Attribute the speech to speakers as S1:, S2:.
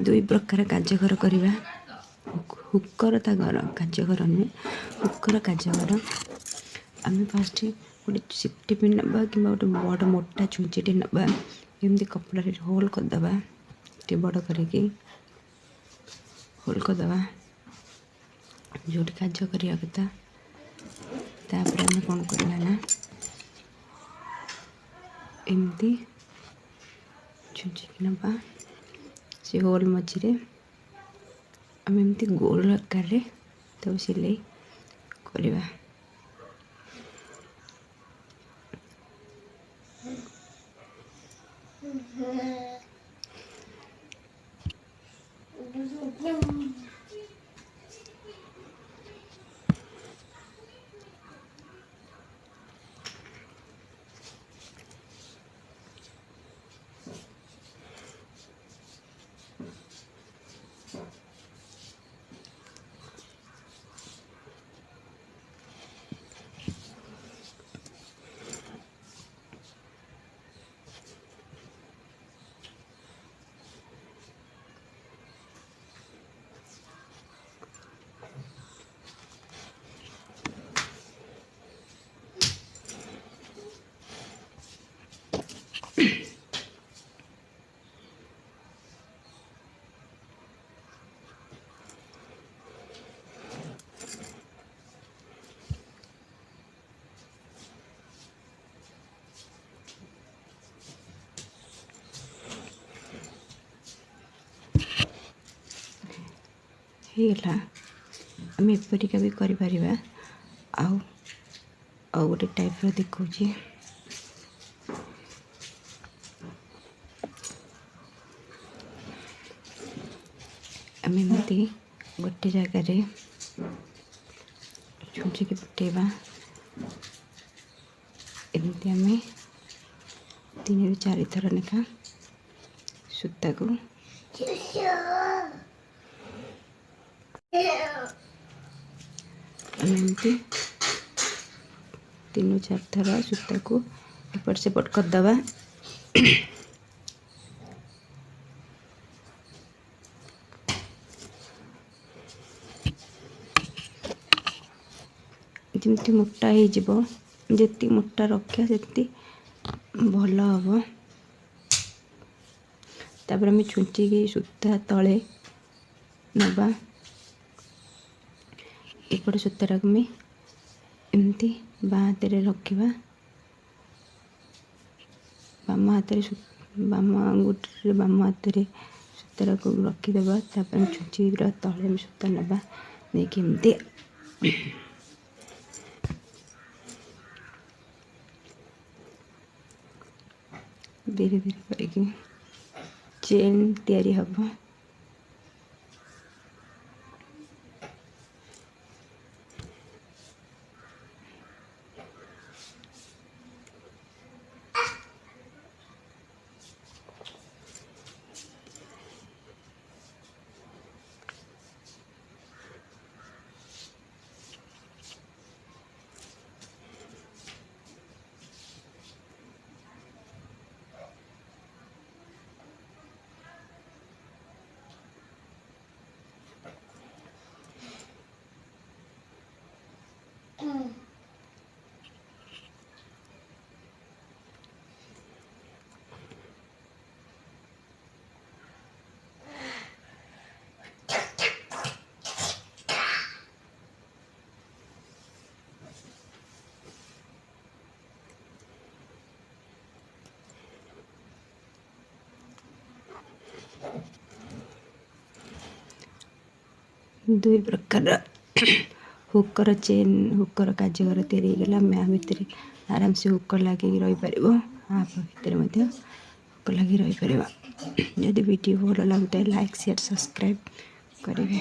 S1: दुई प्रकार कार्यघर करवा हुकर ता घर कार्यघर नुहे हुकर कार्यघर आम फास्ट गोटे सिफ्टी पिन ना कि गोटे बड़ मोटा छुंचीटे ना एमती कपड़ा होल करदे टे बड़ करके होल करदे जो कार्य करवा कथा तापर आम कौन करवा ना एमती छुंचिकी नवा से होल मझे आम एमती गोल आकार तो सिलाई करवा होगा आम एपरिका भी कर गोटे टाइप देखा आम एमती गोटे जगार छुंचिकी पटेवा एमती आम 3 ରୁ 4 थर लेखा सूता को एमती 3 ରୁ 4 थर सूता को एपट सेपट करदे जमी मोटा होती मोटा रखा से भल हम तापर आम छुंचिकी सूता तले नवा एपट सूताटा को एमती बाँ हाथ रखा बाम हाथ बाम अंगुठी बाम हाथ सूताटा को रखीदे छुंची तले सूता नवा नहीं एमती धीरे धीरे करके चेन तैयारी हम दुई प्रकार हुकर चेन हुकर कार्यगर तैयारीगला मैं भितर आराम से हुकर लगे रही पार आप भितर हुकर लगे रही पार जदि वीडियो भल लगुता है लाइक शेयर सब्सक्राइब करेंगे।